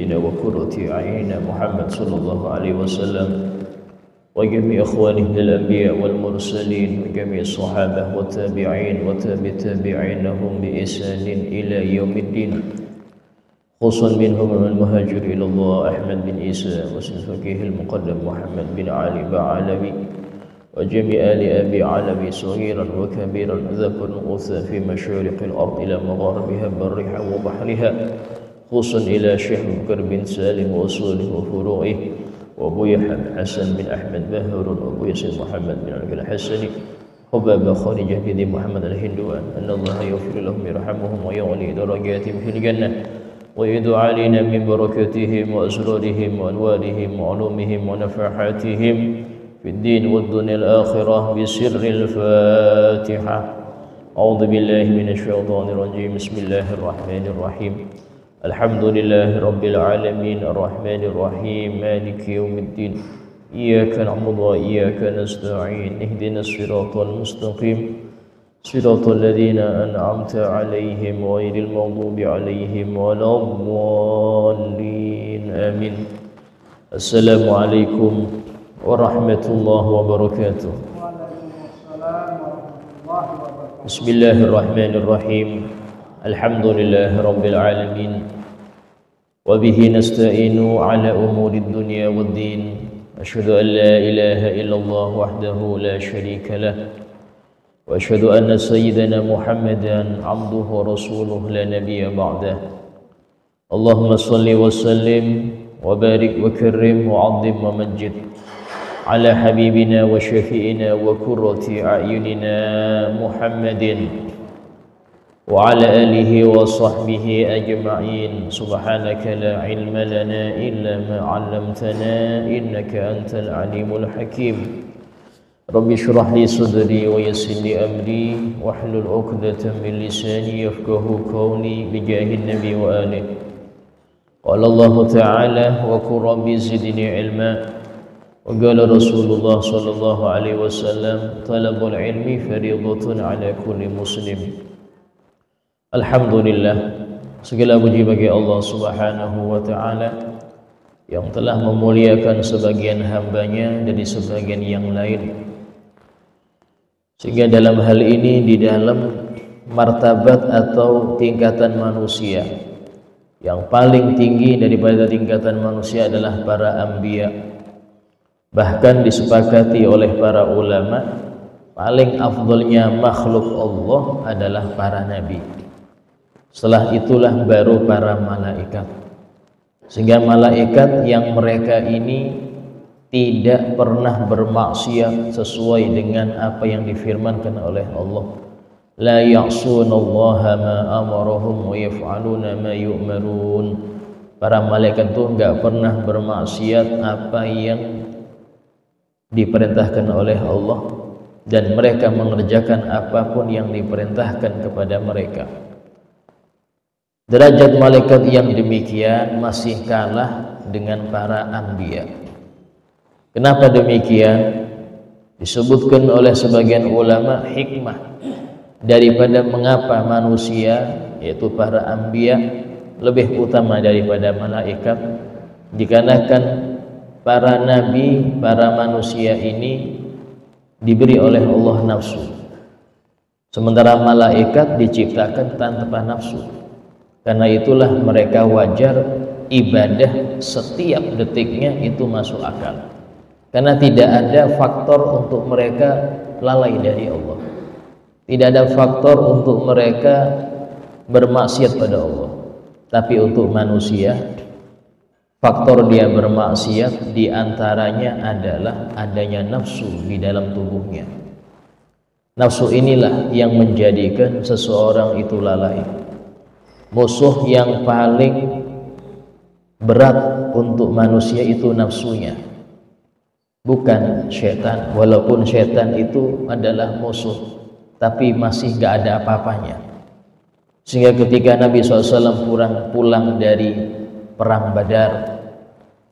سيدنا وقرة أعيننا محمد صلى الله عليه وسلم وجميع إخوانه من الأنبياء والمرسلين وجميع الصحابة والتابعين وتابعين لهم بإحسان إلى يوم الدين، خصوصا منهم المهاجر إلى الله أحمد بن عيسى وسلفقيه المقدم محمد بن علي بعلوي وجميع آل أبي علوي صغيرا وكبيرا ذكر وأنثى في مشارق الأرض إلى مغاربها برها وبحرها، خصوصا إلى شيخ بكر بن سالم وأصوله وفروعه وأبوي حسن بن أحمد بهر وأبوي سيد محمد بن علي الحسني حباب خارجة بن محمد الهندوان، أن الله يغفر لهم يرحمهم ويعلي درجاتهم في الجنة ويدعو علينا من بركاتهم وأسرارهم وأنوارهم وعلومهم ونفحاتهم في الدين والدنيا الآخرة بسر الفاتحة. أعوذ بالله من الشيطان الرجيم. بسم الله الرحمن الرحيم. الحمد لله رب العالمين الرحمن الرحيم مالك يوم الدين، إياك نعبد وإياك نستعين، اهدنا الصراط المستقيم صراط الذين أنعمت عليهم غير المغضوب عليهم ولا الضالين آمين. السلام عليكم ورحمة الله وبركاته. بسم الله الرحمن الرحيم. الحمد لله رب العالمين وبه نستعين على أمور الدنيا والدين. أشهد أن لا إله إلا الله وحده لا شريك له، وأشهد أن سيدنا محمدا عبده ورسوله لا نبي بعده. اللهم صل وسلم وبارك وكرم وعظم ومجد على حبيبنا وشفيئنا وقرة أعيننا محمد وعلى آله وصحبه أجمعين. سبحانك لا علم لنا إلا ما علمتنا إنك أنت العليم الحكيم. رب اشرح لي صدري ويسر لي أمري واحلل عقدة من لساني يفقه قولي بجاه النبي وآله. قال الله تعالى وقل رب زدني علما، وقال رسول الله صلى الله عليه وسلم طلب العلم فريضة على كل مسلم. Alhamdulillah, segala puji bagi Allah Subhanahu wa Ta'ala yang telah memuliakan sebagian hambanya dari sebagian yang lain, sehingga dalam hal ini di dalam martabat atau tingkatan manusia yang paling tinggi daripada tingkatan manusia adalah para anbiya. Bahkan disepakati oleh para ulama paling afdolnya makhluk Allah adalah para nabi. Setelah itulah baru para malaikat. Sehingga malaikat yang mereka ini tidak pernah bermaksiat sesuai dengan apa yang difirmankan oleh Allah. La ya'sunallaha ma amarahum wa yaf'aluna ma yu'marun. Para malaikat itu enggak pernah bermaksiat apa yang diperintahkan oleh Allah, dan mereka mengerjakan apapun yang diperintahkan kepada mereka. Derajat malaikat yang demikian masih kalah dengan para anbiya. Kenapa demikian? Disebutkan oleh sebagian ulama hikmah daripada mengapa manusia, yaitu para anbiya, lebih utama daripada malaikat, dikarenakan para nabi, para manusia ini diberi oleh Allah nafsu, sementara malaikat diciptakan tanpa nafsu. Karena itulah mereka wajar ibadah setiap detiknya itu masuk akal, karena tidak ada faktor untuk mereka lalai dari Allah, tidak ada faktor untuk mereka bermaksiat pada Allah. Tapi untuk manusia, faktor dia bermaksiat diantaranya adalah adanya nafsu di dalam tubuhnya. Nafsu inilah yang menjadikan seseorang itu lalai. Musuh yang paling berat untuk manusia itu nafsunya, bukan setan. Walaupun setan itu adalah musuh, tapi masih gak ada apa-apanya. Sehingga ketika Nabi SAW pulang dari perang Badar,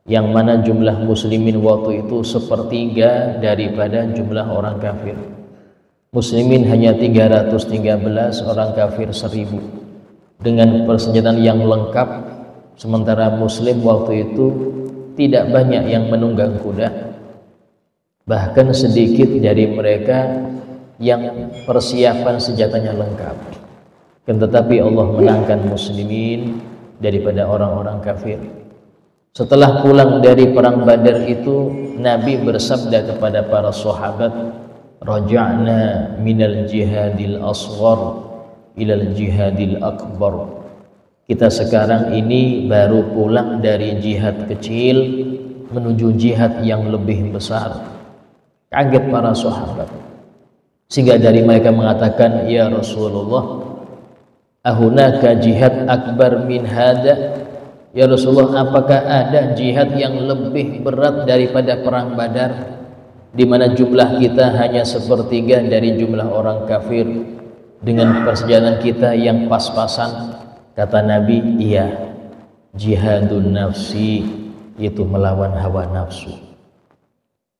yang mana jumlah muslimin waktu itu sepertiga daripada jumlah orang kafir. Muslimin hanya 313, orang kafir 1000. Dengan persenjataan yang lengkap, Sementara muslim waktu itu tidak banyak yang menunggang kuda, bahkan sedikit dari mereka yang persiapan senjatanya lengkap. Tetapi Allah menangkan muslimin daripada orang-orang kafir. Setelah pulang dari perang Badar itu, Nabi bersabda kepada para sahabat, raja'na minal jihadil asghar ilal jihadil akbar. Kita sekarang ini baru pulang dari jihad kecil menuju jihad yang lebih besar. Kaget para sahabat, sehingga dari mereka mengatakan, ya Rasulullah, ahunaka jihad akbar min hada? Ya Rasulullah, apakah ada jihad yang lebih berat daripada perang Badar, di mana jumlah kita hanya sepertiga dari jumlah orang kafir, dengan perjalanan kita yang pas-pasan? Kata Nabi, iya, jihadun nafsi, itu melawan hawa nafsu.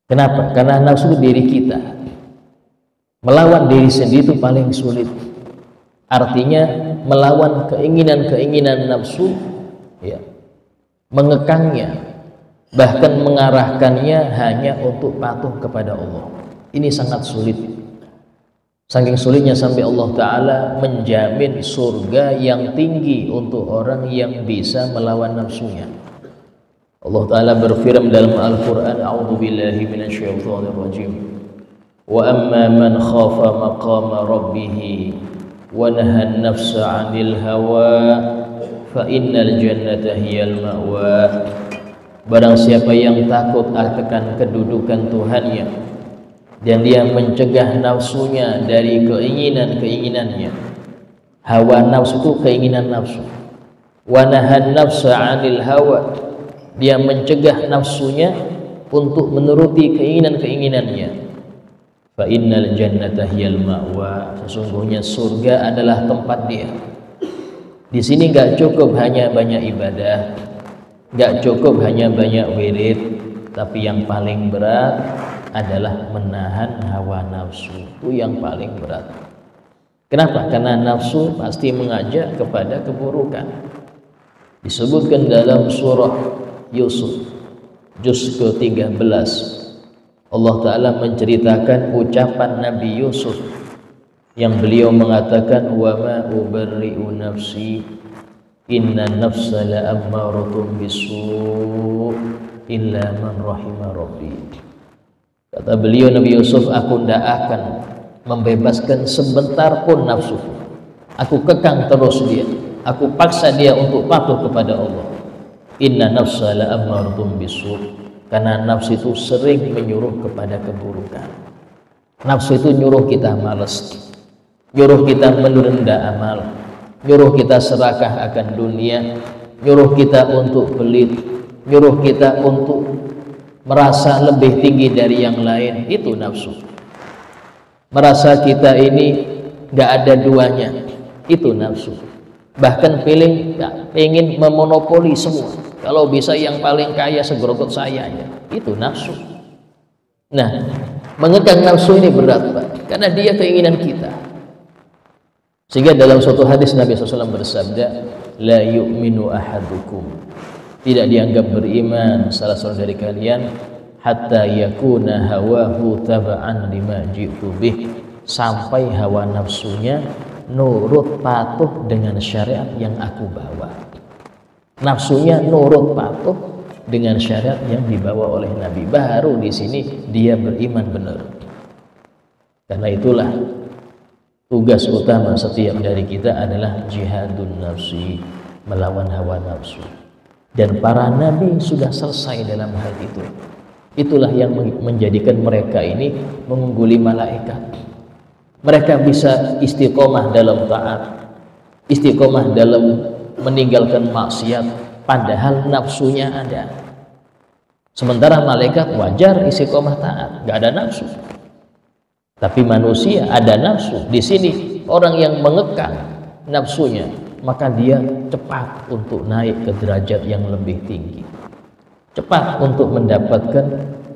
Kenapa? Karena nafsu diri kita. Melawan diri sendiri itu paling sulit. Artinya melawan keinginan-keinginan nafsu, ya, mengekangnya, bahkan mengarahkannya hanya untuk patuh kepada Allah. Ini sangat sulit. Saking sulitnya sampai Allah Ta'ala menjamin surga yang tinggi untuk orang yang bisa melawan nafsunya. Allah Ta'ala berfirman dalam Al-Quran, A'udhu billahi minasyaitonir rajim, wa amma man khafa maqama rabbihi wa nahan nafsa 'anil hawa fa innal jannata hiyal ma'wa. Barang siapa yang takut akan kedudukan Tuhannya dan dia mencegah nafsunya dari keinginan-keinginannya. Hawa nafsu itu keinginan nafsu. Wa nahan nafsa 'anil hawa, dia mencegah nafsunya untuk menuruti keinginan-keinginannya. Fa innal jannata hiyal ma'wa, sesungguhnya surga adalah tempat dia. Di sini enggak cukup hanya banyak ibadah, enggak cukup hanya banyak wirid, tapi yang paling berat adalah menahan hawa nafsu. Itu yang paling berat. Kenapa? Karena nafsu pasti mengajak kepada keburukan. Disebutkan dalam surah Yusuf juz ke-13, Allah Ta'ala menceritakan ucapan Nabi Yusuf yang beliau mengatakan, wa ma ubarri'u nafsi inna nafsa la'ammaratun bisu' illa man rahima rabbi. Kata beliau Nabi Yusuf, aku tidak akan membebaskan sebentar pun nafsu. Aku kekang terus dia, aku paksa dia untuk patuh kepada Allah. Inna nafsa la'ammaratun bisu', karena nafsu itu sering menyuruh kepada keburukan. Nafsu itu nyuruh kita malas, nyuruh kita menunda amal, nyuruh kita serakah akan dunia, nyuruh kita untuk pelit, nyuruh kita untuk merasa lebih tinggi dari yang lain. Itu nafsu. Merasa kita ini gak ada duanya, itu nafsu. Bahkan pengen memonopoli semua. Kalau bisa yang paling kaya segerogot saya ya. Itu nafsu. Nah, mengekang nafsu ini berat, Pak, karena dia keinginan kita. Sehingga dalam suatu hadis Nabi SAW bersabda, la yu'minu ahadukum, tidak dianggap beriman salah seorang dari kalian, hatta yakuna hawahu taba'an lima ji'tu bih, sampai hawa nafsunya nurut patuh dengan syariat yang aku bawa. Nafsunya nurut patuh dengan syariat yang dibawa oleh Nabi, baru di sini dia beriman benar. Karena itulah tugas utama setiap dari kita adalah jihadun nafsi, melawan hawa nafsu. Dan para nabi sudah selesai dalam hal itu. Itulah yang menjadikan mereka ini mengungguli malaikat. Mereka bisa istiqomah dalam taat, istiqomah dalam meninggalkan maksiat, padahal nafsunya ada. Sementara malaikat wajar istiqomah taat, gak ada nafsu. Tapi manusia ada nafsu. Di sini orang yang mengekang nafsunya, maka dia cepat untuk naik ke derajat yang lebih tinggi, cepat untuk mendapatkan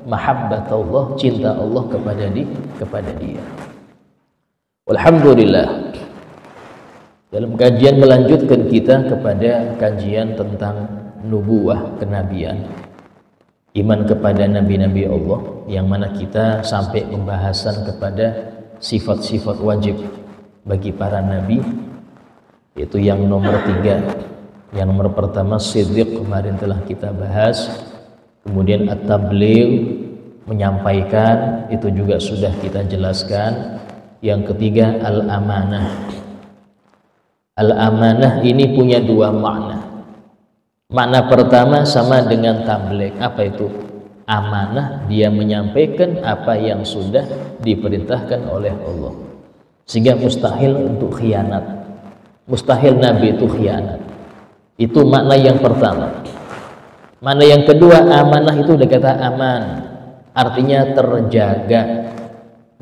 mahabbat Allah, cinta Allah kepada dia. Alhamdulillah. Dalam kajian melanjutkan kita kepada kajian tentang nubuwah, kenabian, iman kepada nabi-nabi Allah, yang mana kita sampai pembahasan kepada sifat-sifat wajib bagi para nabi, yaitu yang nomor 3. Yang nomor pertama siddiq, kemarin telah kita bahas. Kemudian at-tabligh, menyampaikan, itu juga sudah kita jelaskan. Yang ketiga al-amanah. Al-amanah ini punya 2 makna. Makna pertama sama dengan tabligh. Apa itu? Amanah, dia menyampaikan apa yang sudah diperintahkan oleh Allah, sehingga mustahil untuk khianat. Mustahil nabi itu khianat. Itu makna yang pertama. Makna yang kedua, amanah itu udah kata aman, artinya terjaga.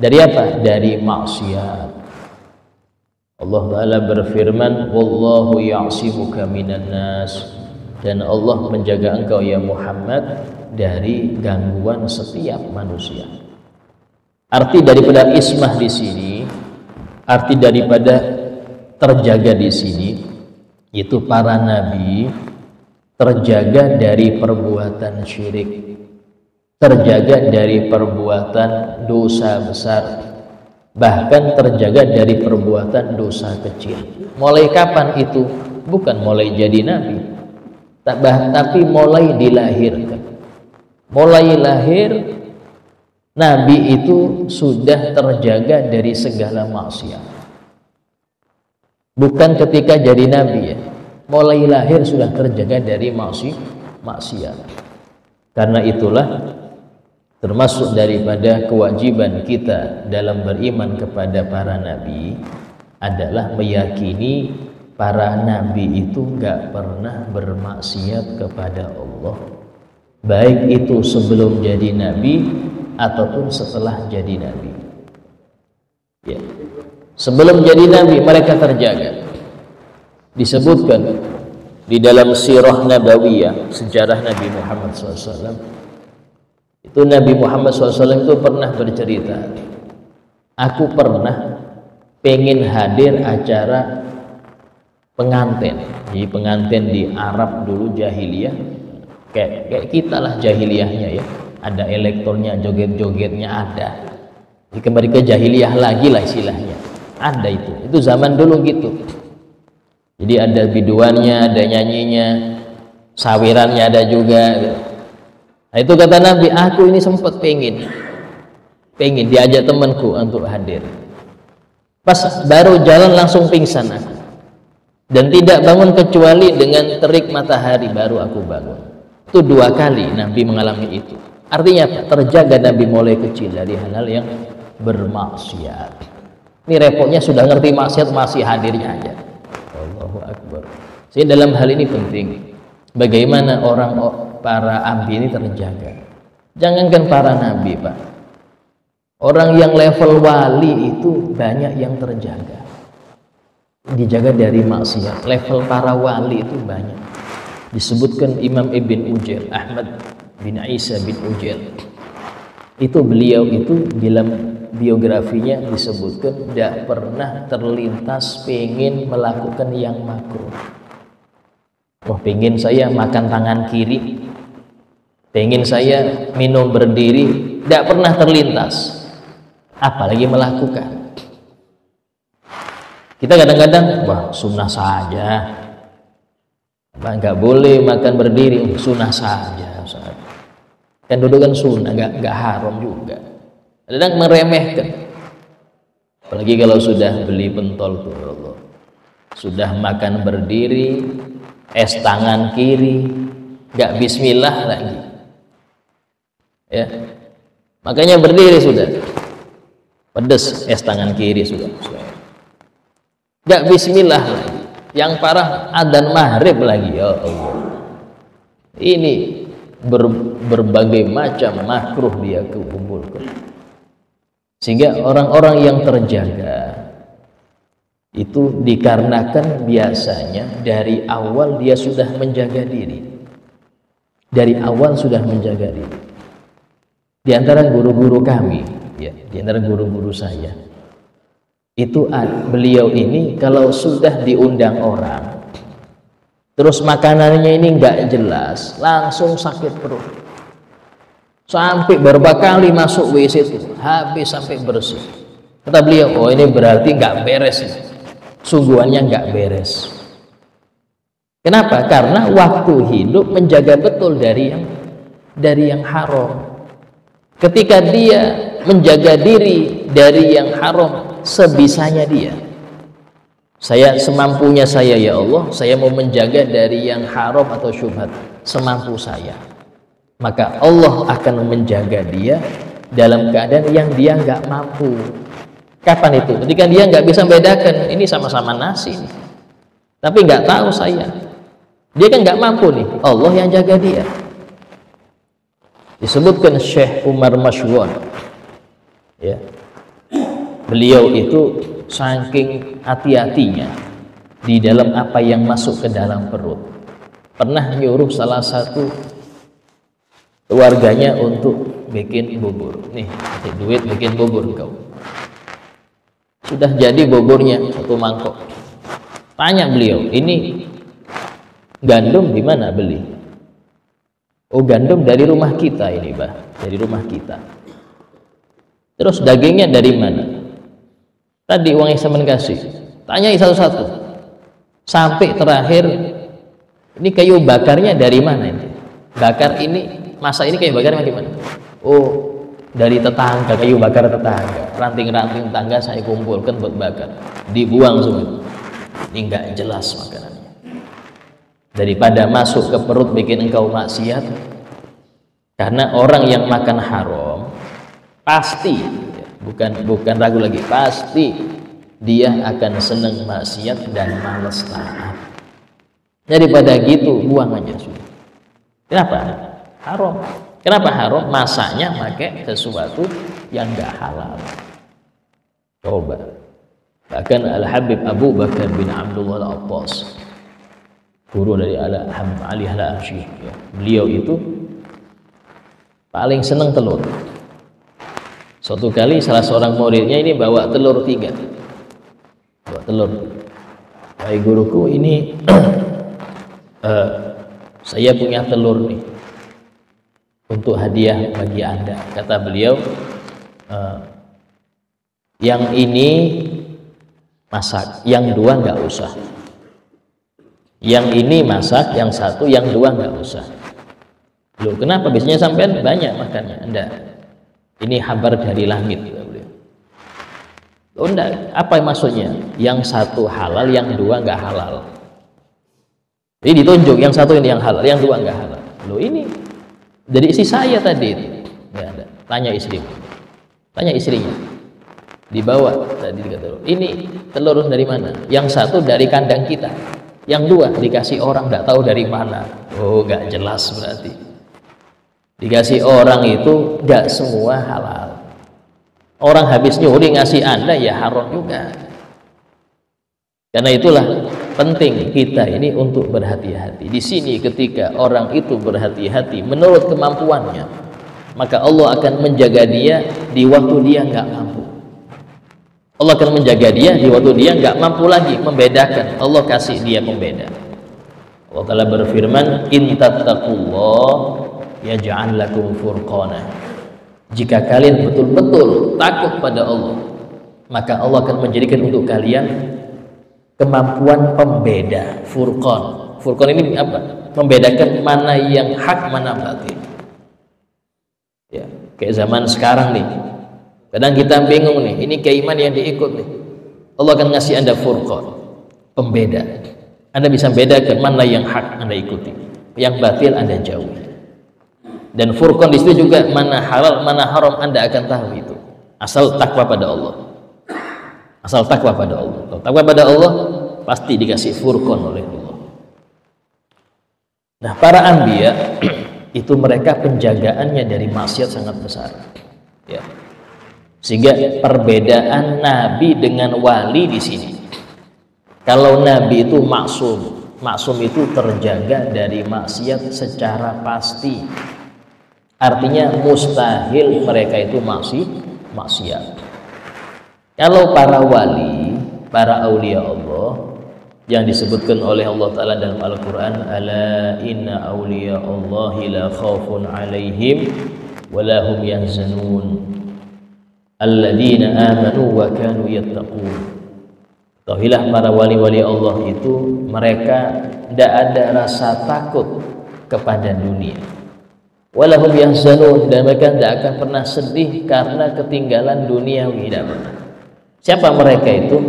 Dari apa? Dari maksiat. Allah Ta'ala berfirman, wallahu ya'simuka minan nas, dan Allah menjaga engkau ya Muhammad dari gangguan setiap manusia. Arti daripada ismah di sini, arti daripada terjaga di sini, itu para nabi terjaga dari perbuatan syirik, terjaga dari perbuatan dosa besar, bahkan terjaga dari perbuatan dosa kecil. Mulai kapan itu? Bukan mulai jadi nabi, tapi mulai dilahirkan. Mulai lahir, nabi itu sudah terjaga dari segala maksiat. Bukan ketika jadi nabi ya, mulai lahir sudah terjaga dari maksiat. Karena itulah termasuk daripada kewajiban kita dalam beriman kepada para nabi adalah meyakini para nabi itu gak pernah bermaksiat kepada Allah, baik itu sebelum jadi nabi ataupun setelah jadi nabi. Ya. Sebelum jadi nabi mereka terjaga. Disebutkan di dalam sirah nabawiyah, sejarah Nabi Muhammad SAW, itu Nabi Muhammad SAW itu pernah bercerita, aku pernah pengen hadir acara pengantin. Jadi pengantin di Arab dulu jahiliyah, kayak kita lah jahiliyahnya ya, ada elektornya, joget-jogetnya ada. Jadi kembali ke jahiliyah lagi lah istilahnya, ada itu zaman dulu gitu. Jadi ada biduannya, ada nyanyinya, sawirannya ada juga. Nah itu kata Nabi, aku ini sempat pengen diajak temanku untuk hadir. Pas baru jalan langsung pingsan aku, dan tidak bangun kecuali dengan terik matahari baru aku bangun. Itu 2 kali Nabi mengalami itu. Artinya apa? Terjaga Nabi mulai kecil dari hal-hal yang bermaksiat. Ini repotnya sudah ngerti maksiat masih hadirnya aja. Allahu Akbar. Sehingga dalam hal ini penting bagaimana para ambi ini terjaga. Jangankan para nabi Pak, orang yang level wali itu banyak yang terjaga, dijaga dari maksiat. Level para wali itu banyak. Disebutkan Imam Ibn Ujail, Ahmad bin Isa bin Ujail, itu beliau itu dalam biografinya disebutkan tidak pernah terlintas pengen melakukan yang makruh. Wah, pengen saya makan tangan kiri, pengen saya minum berdiri, tidak pernah terlintas, apalagi melakukan. Kita kadang-kadang, wah sunnah saja, nggak boleh makan berdiri, sunnah saja. Kan dulu kan sunnah, nggak haram juga. Kadang meremehkan, apalagi kalau sudah beli pentol tuh Allah, sudah makan berdiri, es tangan kiri, nggak bismillah lagi, ya. Makanya berdiri sudah pedes, es tangan kiri sudah, nggak bismillah lagi. Yang parah adzan maghrib lagi, ya Allah. Ini berbagai macam makruh dia kumpulkan. Sehingga orang-orang yang terjaga itu dikarenakan biasanya dari awal dia sudah menjaga diri. Dari awal sudah menjaga diri. Di antara guru-guru kami, ya, di antara guru-guru saya, itu beliau ini kalau sudah diundang orang, terus makanannya ini nggak jelas, langsung sakit perut. Sampai beberapa kali masuk WC itu, habis sampai bersih. Kata beliau, oh ini berarti nggak beres, sungguhannya nggak beres. Kenapa? Karena waktu hidup menjaga betul dari yang haram. Ketika dia menjaga diri dari yang haram sebisanya dia, saya semampunya saya, ya Allah, saya mau menjaga dari yang haram atau syubhat semampu saya, maka Allah akan menjaga dia dalam keadaan yang dia nggak mampu. Kapan itu? Ketika dia nggak bisa membedakan ini sama-sama nasi nih, tapi nggak tahu saya, dia kan nggak mampu nih, Allah yang jaga dia. Disebutkan Syekh Umar Mashwun, ya, beliau itu saking hati-hatinya di dalam apa yang masuk ke dalam perut, pernah nyuruh salah satu keluarganya untuk bikin bubur. Nih, kasih duit bikin bubur kau. Sudah jadi buburnya 1 mangkok. Tanya beliau, ini gandum di mana beli? Oh, gandum dari rumah kita ini, Bah, dari rumah kita. Terus dagingnya dari mana? Tadi uang yang saya kasih. Tanyai satu-satu. Sampai terakhir, ini kayu bakarnya dari mana ini? Bakar ini, masa ini kayu bakarnya dari mana? Oh, dari tetangga, kayu bakar tetangga. Ranting-ranting tetangga saya kumpulkan buat bakar. Dibuang semua. Ini enggak jelas makanannya. Daripada masuk ke perut bikin engkau maksiat. Karena orang yang makan haram pasti, bukan ragu lagi, pasti dia akan senang maksiat dan malas taat. Daripada gitu buang aja sudah. Kenapa? Haram. Kenapa haram? Masaknya pakai sesuatu yang enggak halal. Coba. Bahkan Al-Habib Abu Bakar bin Abdullah Al-Attas, guru dari Al-Habib Ali Al-Arsyih, ya. Beliau itu paling senang telur. Suatu kali salah seorang muridnya ini bawa telur 3. Bawa telur. Hai guruku, ini saya punya telur nih untuk hadiah bagi Anda. Kata beliau, yang ini masak, yang 2 nggak usah. Yang ini masak, yang 1, yang 2 nggak usah. Loh, kenapa? Biasanya sampean banyak makannya. Enggak, ini kabar dari langit. Loh, enggak, apa maksudnya? Yang 1 halal, yang 2 nggak halal. Ini ditunjuk, yang 1 ini yang halal, yang 2 nggak halal. Loh, ini dari istri saya tadi. Nggak ada. Tanya istrinya. Tanya istrinya. Dibawa tadi dikata, ini telur dari mana? Yang 1 dari kandang kita, yang 2 dikasih orang nggak tahu dari mana. Oh, nggak jelas berarti. Dikasih orang itu nggak semua halal. Orang habis nyuri ngasih Anda ya haram juga. Karena itulah penting kita ini untuk berhati-hati. Di sini ketika orang itu berhati-hati menurut kemampuannya, maka Allah akan menjaga dia di waktu dia nggak mampu. Allah akan menjaga dia di waktu dia nggak mampu lagi membedakan. Allah kasih dia pembeda. Allah Ta'ala berfirman, in tattaqullah yaj'al lakum furqana. Jika kalian betul-betul takut pada Allah, maka Allah akan menjadikan untuk kalian kemampuan pembeda. Furqan. Furqan ini apa? Membedakan mana yang hak, mana batil. Ya, kayak zaman sekarang nih. Kadang kita bingung nih, ini keiman yang diikut nih. Allah akan ngasih Anda furqan, pembeda. Anda bisa bedakan mana yang hak Anda ikuti, yang batil Anda jauhi. Dan furqan di situ juga mana halal, mana haram Anda akan tahu itu. Asal takwa pada Allah. Asal takwa pada Allah. Kalau takwa pada Allah pasti dikasih furqan oleh Allah. Nah, para anbiya itu mereka penjagaannya dari maksiat sangat besar. Ya. Sehingga perbedaan nabi dengan wali di sini. Kalau nabi itu maksum, maksum itu terjaga dari maksiat secara pasti. Artinya mustahil mereka itu maksiat. Kalau para wali, para aulia Allah yang disebutkan oleh Allah Ta'ala dalam Al-Quran, ala inna awliya Allahi la khawfun alaihim wa lahum yahzanun alladzina amanu wa kanu yattaqun. Tahuilah para wali-wali Allah itu mereka tidak ada rasa takut kepada dunia, wa lahum yahzanun, dan mereka tidak akan pernah sedih karena ketinggalan duniawi, tidak pernah. Siapa mereka itu?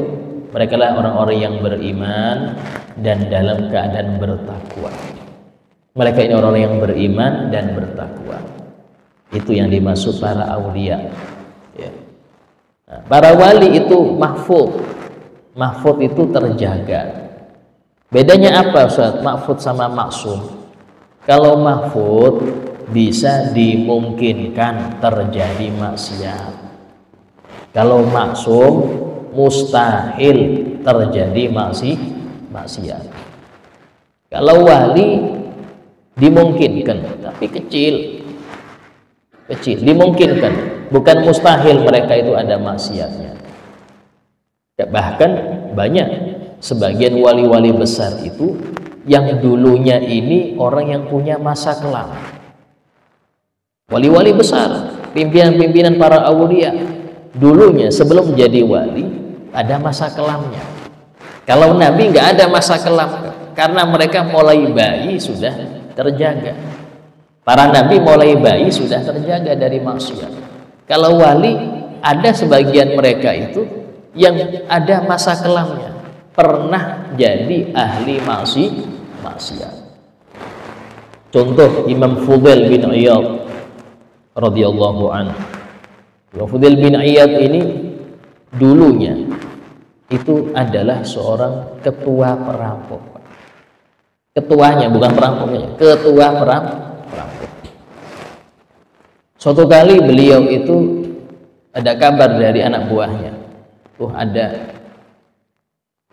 Mereka lah orang-orang yang beriman dan dalam keadaan bertakwa. Mereka ini orang-orang yang beriman dan bertakwa. Itu yang dimaksud para aulia. Ya. Nah, para wali itu mahfud. Mahfud itu terjaga. Bedanya apa Ustaz? Mahfud sama maksum. Kalau mahfud bisa dimungkinkan terjadi maksiat. Kalau maksum mustahil terjadi maksiat. Kalau wali dimungkinkan, tapi kecil, dimungkinkan, bukan mustahil mereka itu ada maksiatnya. Bahkan banyak sebagian wali-wali besar itu yang dulunya ini orang yang punya masa kelam. Wali-wali besar, pimpinan-pimpinan para aulia, dulunya sebelum jadi wali ada masa kelamnya. Kalau Nabi nggak ada masa kelam, karena mereka mulai bayi sudah terjaga. Para Nabi mulai bayi sudah terjaga dari maksiat. Kalau wali, ada sebagian mereka itu yang ada masa kelamnya, pernah jadi ahli maksiat. Contoh Imam Fudail bin Iyad radhiyallahu anhu. Imam Fudail bin Iyad ini dulunya itu adalah seorang ketua perampok. Ketuanya, bukan perampoknya, ketua perampok. Suatu kali beliau itu ada kabar dari anak buahnya, tuh ada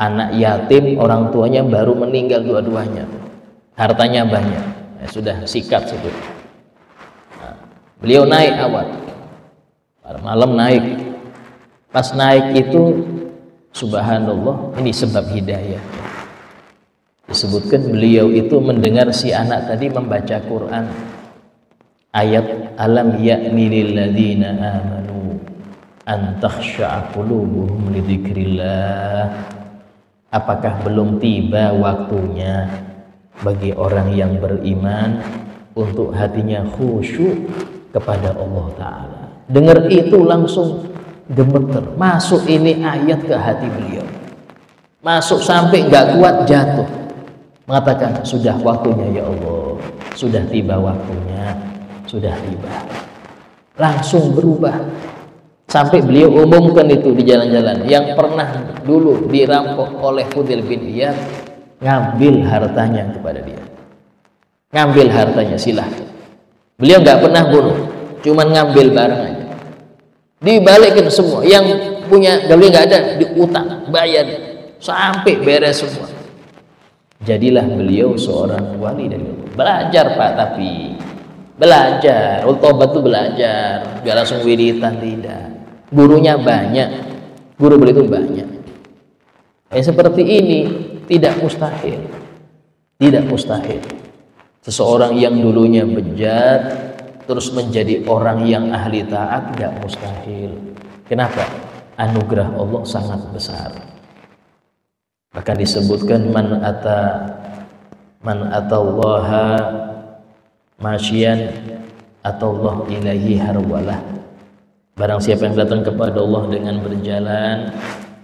anak yatim, orang tuanya baru meninggal dua-duanya, hartanya banyak, ya, sudah sikat situ. Nah, beliau naik awal, malam naik. Pas naik itu subhanallah, ini sebab hidayah. Disebutkan beliau itu mendengar si anak tadi membaca Quran, ayat alam ya'ni lil ladzina amanu an takhsha'a qulubuhum li dzikrillah. Apakah belum tiba waktunya bagi orang yang beriman untuk hatinya khusyuk kepada Allah Ta'ala? Dengar itu langsung gemeter, masuk ini ayat ke hati beliau, masuk sampai nggak kuat jatuh, mengatakan sudah waktunya ya Allah, sudah tiba waktunya, sudah tiba. Langsung berubah, sampai beliau umumkan itu di jalan-jalan yang pernah dulu dirampok oleh Fudail bin Iyad, ngambil hartanya kepada dia, ngambil hartanya, silahkan. Beliau nggak pernah bunuh, cuman ngambil barang aja, dibalikin semua, yang punya beliau nggak ada, diutang, bayar sampai beres semua. Jadilah beliau seorang wali dari Allah. Belajar Pak, tapi belajar, tobat itu belajar, gak langsung wiritan, tidak. Gurunya banyak, guru beliau itu banyak. Seperti ini tidak mustahil, tidak mustahil. Seseorang yang dulunya bejat terus menjadi orang yang ahli taat, gak mustahil. Kenapa? Anugerah Allah sangat besar. Bahkan disebutkan man atallaha masyian atallah ilaihi harwalah. Barang siapa yang datang kepada Allah dengan berjalan,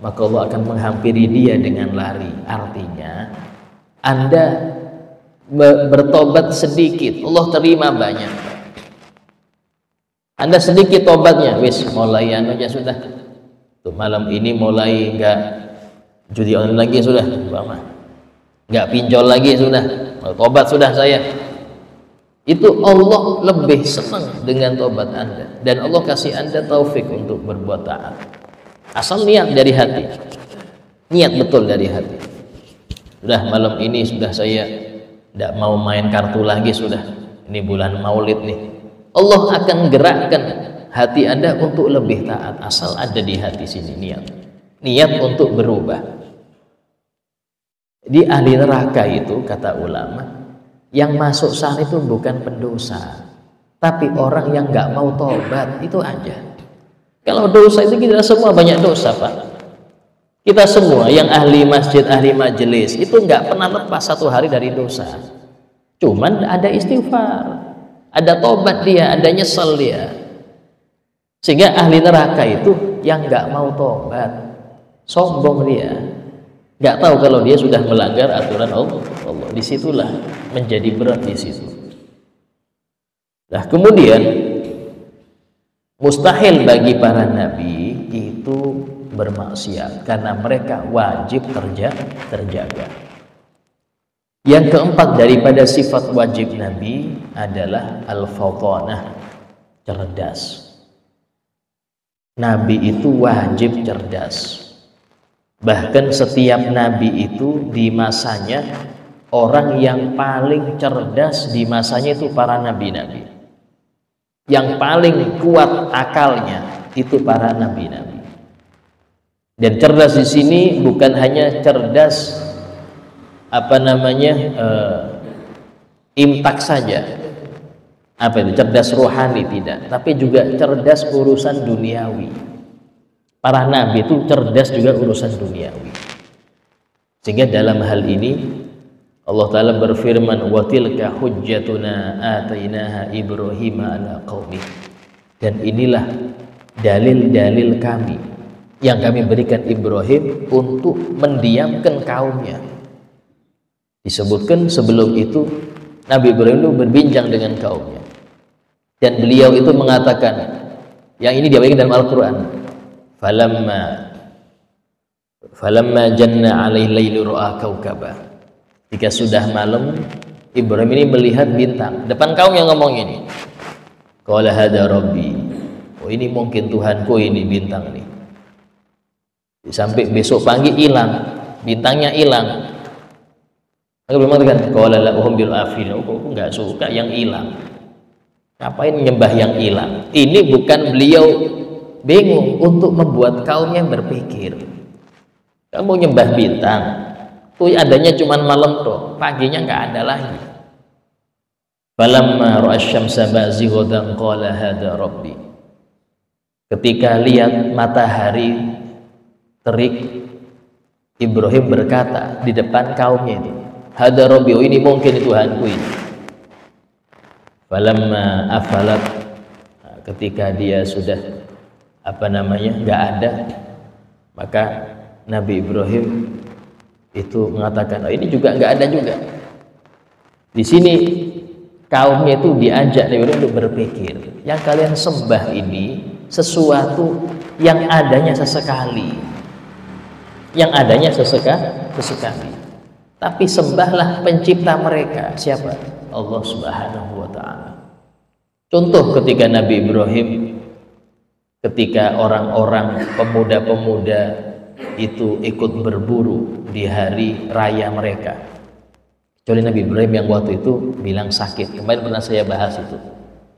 maka Allah akan menghampiri dia dengan lari. Artinya Anda bertobat sedikit, Allah terima banyak. Anda sedikit tobatnya, wis mulai aja sudah. Tuh, malam ini mulai enggak judi online lagi sudah, enggak pinjol lagi sudah, tobat sudah saya. Itu Allah lebih senang dengan tobat Anda, dan Allah kasih Anda taufik untuk berbuat taat. Asal niat dari hati, niat betul dari hati. Sudah malam ini sudah saya tidak mau main kartu lagi sudah. Ini bulan Maulid nih. Allah akan gerakkan hati Anda untuk lebih taat, asal ada di hati sini niat untuk berubah. Di ahli neraka itu, kata ulama, yang masuk sana itu bukan pendosa, tapi orang yang nggak mau tobat, itu aja. Kalau dosa itu kita semua banyak dosa, Pak. Kita semua yang ahli masjid, ahli majelis itu nggak pernah lepas satu hari dari dosa. Cuman ada istighfar, ada tobat dia, ada nyesel dia. Sehingga ahli neraka itu yang nggak mau tobat, sombong dia, nggak tahu kalau dia sudah melanggar aturan Allah. Disitulah menjadi berat di situ. Nah, kemudian mustahil bagi para nabi itu bermaksiat karena mereka wajib terjaga. Yang keempat daripada sifat wajib nabi adalah al-fatanah, cerdas. Nabi itu wajib cerdas. Bahkan setiap nabi itu di masanya, orang yang paling cerdas di masanya itu para nabi-nabi. Yang paling kuat akalnya itu para nabi-nabi. Dan cerdas di sini bukan hanya cerdas imtak saja, cerdas rohani, tidak, tapi juga cerdas urusan duniawi. Para nabi itu cerdas juga urusan duniawi. Sehingga dalam hal ini Allah Ta'ala berfirman, wa tilka hujjatuna atainaha Ibrahim ala qaumih. Dan inilah dalil-dalil kami yang kami berikan Ibrahim untuk mendiamkan kaumnya. Disebutkan sebelum itu Nabi Ibrahim itu berbincang dengan kaumnya, dan beliau itu mengatakan, yang ini diabadikan dalam Al-Quran, falamma janna alaihi lailu ra'a kaukaba. Jika sudah malam, Ibrahim ini melihat bintang. Depan kaum yang ngomong ini, qala hada rabbi, oh ini mungkin Tuhanku, ini bintang nih. Sampai besok pagi hilang, bintangnya hilang. Maka belum mengatakan qala la uhum bil afin, aku nggak suka yang hilang. Ngapain menyembah yang hilang? Ini bukan beliau bingung, untuk membuat kaumnya berpikir. Kamu nyembah bintang, tuh adanya cuman malam tuh, paginya nggak ada lagi. Falamma ra'a asy-syamsa bazighatan qala hada rabbi. Ketika lihat matahari terik, Ibrahim berkata di depan kaumnya itu, hada rabbi, oh ini mungkin Tuhanku ini. Falamma afalat, ketika dia sudah nggak ada, maka Nabi Ibrahim itu mengatakan, oh ini juga nggak ada juga. Di sini kaumnya itu diajak Nabi Ibrahim untuk berpikir, yang kalian sembah ini sesuatu yang adanya sesekali, sesekali. Tapi sembahlah pencipta mereka. Siapa? Allah Subhanahu wa ta'ala. Contoh ketika Nabi Ibrahim, ketika orang-orang pemuda-pemuda itu ikut berburu di hari raya mereka, kecuali Nabi Ibrahim yang waktu itu bilang sakit. Kemarin pernah saya bahas itu.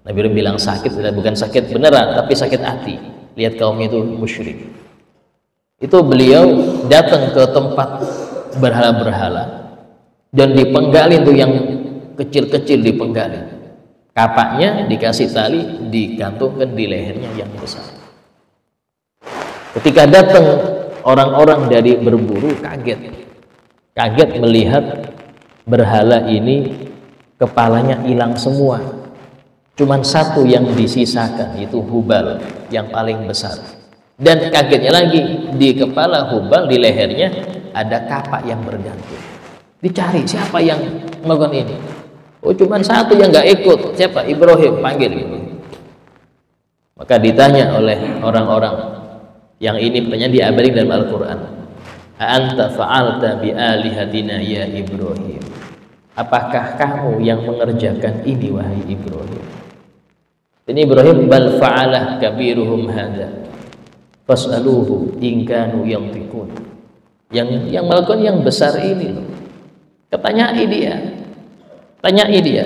Nabi Ibrahim bilang sakit, bukan sakit beneran, tapi sakit hati. Lihat kaumnya itu musyrik. Itu beliau datang ke tempat berhala-berhala dan dipenggalin tuh, yang kecil-kecil dipenggalin, kapaknya dikasih tali, digantungkan di lehernya yang besar. Ketika datang orang-orang dari berburu, kaget melihat berhala ini kepalanya hilang semua, cuman satu yang disisakan, itu Hubal yang paling besar. Dan kagetnya lagi, di kepala Hubal, di lehernya ada kapak yang bergantung. Dicari siapa yang melakukan ini. Oh cuman satu yang nggak ikut, siapa? Ibrahim, panggil gitu. Maka ditanya oleh orang-orang yang ini banyak diabadikan dalam Al-Quran, a'anta fa'alta bi'alihatina ya Ibrahim, apakah kamu yang mengerjakan ini wahai Ibrahim? Ini Ibrahim, bal fa'alah kabiruhum hadha fas'aluhu in kanu yantiqun. Yang melakukan yang besar ini loh. Tanyai dia.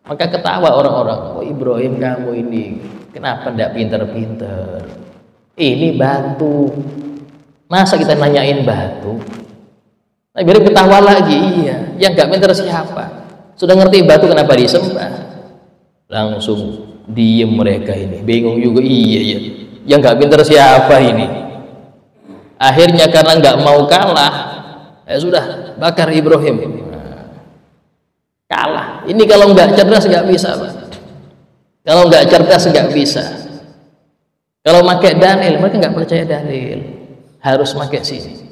Maka ketawa orang-orang, oh Ibrahim kamu ini kenapa tidak pinter-pinter? Ini batu, masa kita nanyain batu? Nah, biar ketawa lagi, iya, yang nggak pinter siapa? Sudah ngerti batu kenapa disembah? Langsung diem mereka ini, bingung juga, iya, yang nggak pinter siapa ini? Akhirnya karena nggak mau kalah, ya sudah bakar Ibrahim. Kalah. Ini kalau nggak cerdas nggak bisa, Pak. Kalau nggak cerdas nggak bisa. Kalau pakai dalil, mereka nggak percaya dalil, harus pakai sini.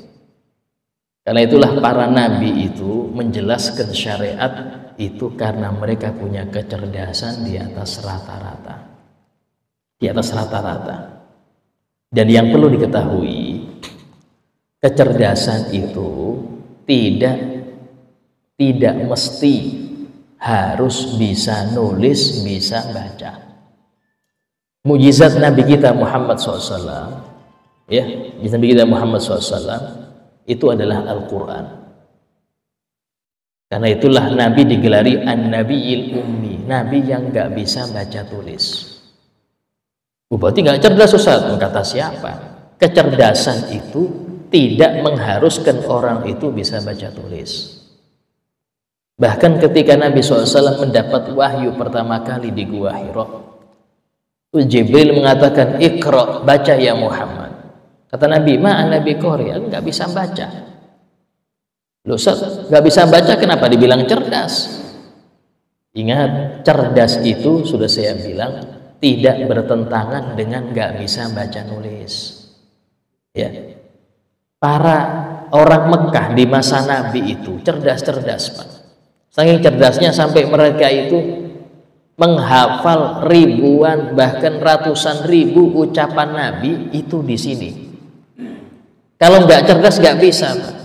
Karena itulah para nabi itu menjelaskan syariat itu karena mereka punya kecerdasan di atas rata-rata, di atas rata-rata. Dan yang perlu diketahui, kecerdasan itu tidak mesti harus bisa nulis, bisa baca. Mujizat Nabi kita Muhammad SAW, ya, Nabi kita Muhammad SAW itu adalah Al-Quran. Karena itulah Nabi digelari An-Nabiyil Ummi, Nabi yang nggak bisa baca tulis. Berarti nggak cerdas, Ustaz. Kata siapa? Kecerdasan itu tidak mengharuskan orang itu bisa baca tulis. Bahkan ketika Nabi SAW mendapat wahyu pertama kali di Gua Hira, Jibril mengatakan, Iqra, baca ya Muhammad. Kata Nabi, ma'an Nabi Qori, aku nggak bisa baca. Loh Ustaz, nggak bisa baca kenapa dibilang cerdas? Ingat, cerdas itu sudah saya bilang tidak bertentangan dengan nggak bisa baca nulis. Ya, para orang Mekah di masa Nabi itu cerdas-cerdas, Pak. Saking cerdasnya sampai mereka itu menghafal ribuan bahkan ratusan ribu ucapan Nabi itu di sini. Kalau nggak cerdas nggak bisa, Pak.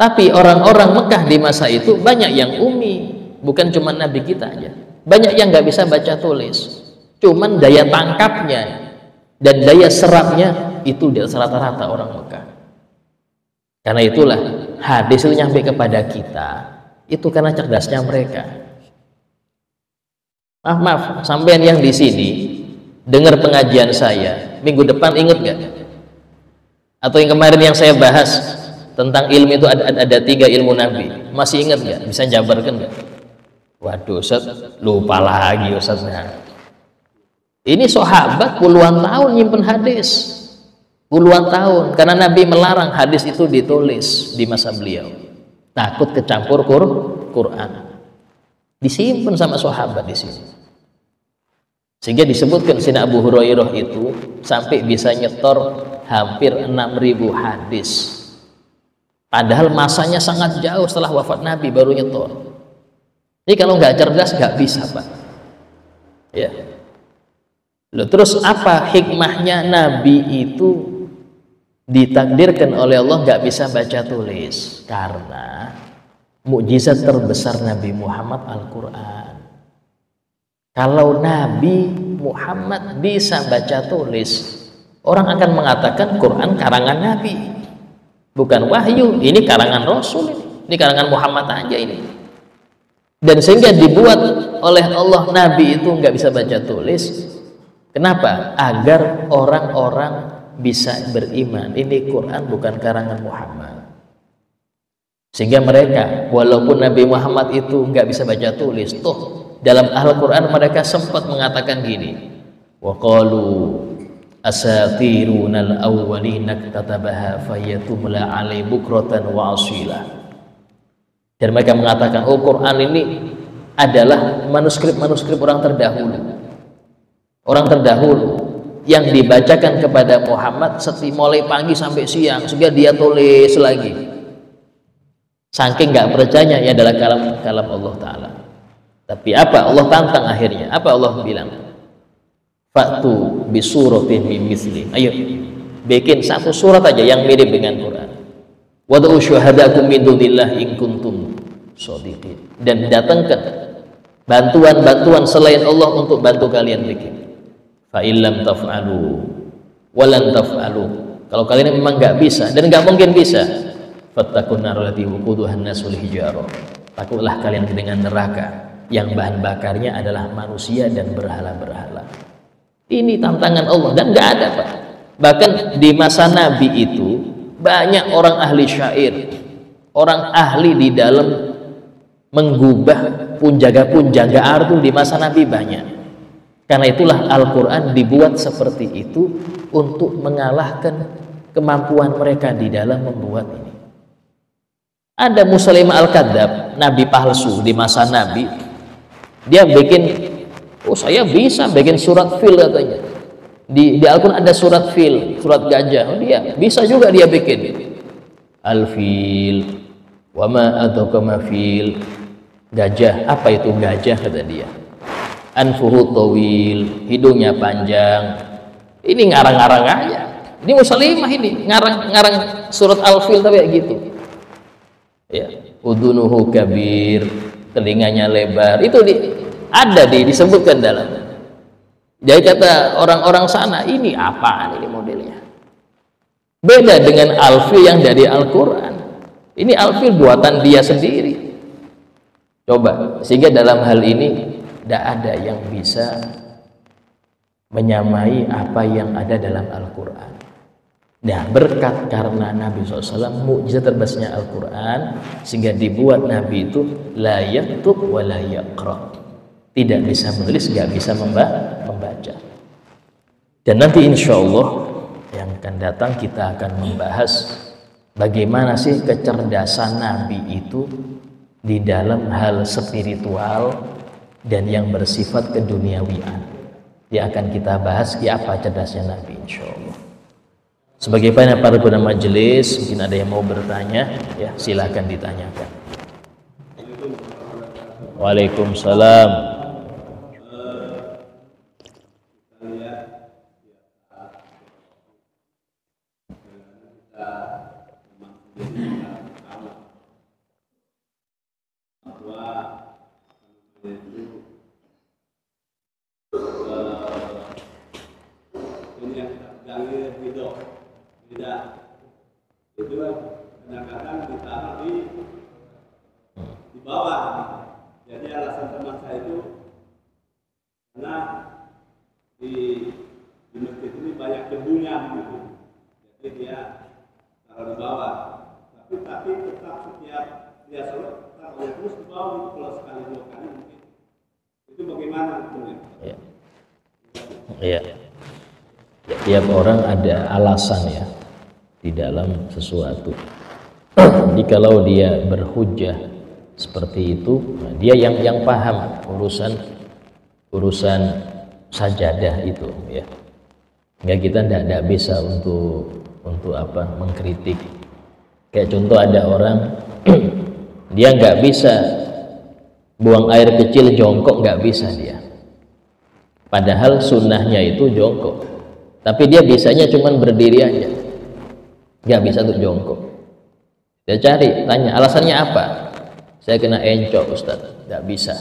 Tapi orang-orang Mekah di masa itu banyak yang umi, bukan cuma Nabi kita aja. Banyak yang nggak bisa baca tulis. Cuman daya tangkapnya dan daya serapnya itu di rata-rata orang Mekah. Karena itulah hadis itu nyampe kepada kita. Itu karena cerdasnya mereka. Maaf, sampean yang di sini dengar pengajian saya minggu depan, ingat nggak? Atau yang kemarin yang saya bahas tentang ilmu itu ada 3 ilmu Nabi, masih ingat nggak? Bisa jabarkan nggak? Waduh, Ustaz, lupa lagi Ustaz. Ini sahabat puluhan tahun nyimpen hadis, puluhan tahun, karena Nabi melarang hadis itu ditulis di masa beliau. Takut kecampur Quran, disimpan sama sahabat di sini. Sehingga disebutkan Sayyidina Abu Hurairah itu sampai bisa nyetor hampir 6.000 hadis. Padahal masanya sangat jauh setelah wafat Nabi baru nyetor. Ini kalau nggak cerdas nggak bisa, Pak. Ya. Loh, terus apa hikmahnya Nabi itu ditakdirkan oleh Allah nggak bisa baca tulis? Karena mukjizat terbesar Nabi Muhammad Al-Quran. Kalau Nabi Muhammad bisa baca tulis, orang akan mengatakan Quran karangan Nabi, bukan wahyu. Ini karangan Rasul, ini karangan Muhammad aja ini. Dan sehingga dibuat oleh Allah Nabi itu nggak bisa baca tulis. Kenapa? Agar orang-orang bisa beriman ini Quran bukan karangan Muhammad. Sehingga mereka walaupun Nabi Muhammad itu nggak bisa baca tulis, toh dalam Al-Quran mereka sempat mengatakan gini, wa qalu asatirunal awwalina katabaha fayatumla alai bukratan wa asila. Dan mereka mengatakan, oh Quran ini adalah manuskrip-manuskrip orang terdahulu. Orang terdahulu yang dibacakan kepada Muhammad mulai pagi sampai siang, sehingga dia tulis lagi. Saking nggak percaya ya adalah kalam Allah Ta'ala. Tapi apa? Allah tantang akhirnya. Apa Allah bilang? Fa'tu bisuratin min misli. Ayo, bikin satu surat aja yang mirip dengan Quran. Wad'u syuhadakum min dunillah in kuntum shadiqin. Dan datangkan bantuan-bantuan selain Allah untuk bantu kalian bikin. Fa illam taf'alu walan taf'alu. Kalau kalian memang nggak bisa dan nggak mungkin bisa, fattaqun nar allati waquduha an-nas wal hijarah. Takutlah kalian dengan neraka yang bahan bakarnya adalah manusia dan berhala-berhala. Ini tantangan Allah dan nggak ada, Pak. Bahkan di masa Nabi itu banyak orang ahli syair, orang ahli di dalam menggubah punjaga-punjaga artu di masa Nabi banyak. Karena itulah Al-Quran dibuat seperti itu untuk mengalahkan kemampuan mereka di dalam membuat ini. Ada Musailimah Al-Kadzab, nabi palsu di masa Nabi. Dia bikin, oh saya bisa bikin surat fil katanya. Di Al-Quran ada surat fil, surat gajah. Oh, dia bisa juga dia bikin. Al-fil, wa ma adraka ma fil. Gajah, apa itu gajah kata dia? Anfuhu tawil, hidungnya panjang. Ini ngarang-ngarang aja. Ini Musailimah ini ngarang-ngarang surat Al-Fil tapi kayak gitu. Ya, udunuhu kabir, telinganya lebar. Itu ada disebutkan dalam. Jadi kata orang-orang sana, ini apaan ini modelnya? Beda dengan Al-Fil yang dari Al-Quran. Ini Al-Fil buatan dia sendiri. Coba, sehingga dalam hal ini tidak ada yang bisa menyamai apa yang ada dalam Al-Quran. Nah, berkat karena Nabi SAW mukjizat terbesarnya Al-Quran, sehingga dibuat Nabi itu la yaktub wa la yaqra, tidak bisa menulis, nggak bisa membaca. Dan nanti insya Allah yang akan datang kita akan membahas bagaimana sih kecerdasan Nabi itu di dalam hal spiritual dan yang bersifat keduniawian. Yang akan kita bahas apa cerdasnya Nabi insya Allah. Sebagaimana para pendengar majelis, mungkin ada yang mau bertanya, ya silakan ditanyakan. Waalaikumsalam. Itu kadang-kadang ditaruh di bawah. Jadi alasan teman saya itu karena di masjid ini banyak debunya gitu. Jadi dia taruh di bawah. Tapi tetap setiap dia sholat taruh terus di bawah itu kalau sekali dua kali mungkin. Itu bagaimana hukumnya? Iya. Tiap orang ada alasan ya di dalam sesuatu. Jadi kalau dia berhujjah seperti itu, nah dia yang paham urusan sajadah itu ya. Enggak, kita tidak bisa untuk apa mengkritik. Kayak contoh ada orang dia nggak bisa buang air kecil jongkok, nggak bisa dia. Padahal sunnahnya itu jongkok. Tapi dia bisanya cuman berdiri aja. Nggak bisa untuk jongkok. Dia cari, tanya alasannya apa? Saya kena encok Ustaz, nggak bisa.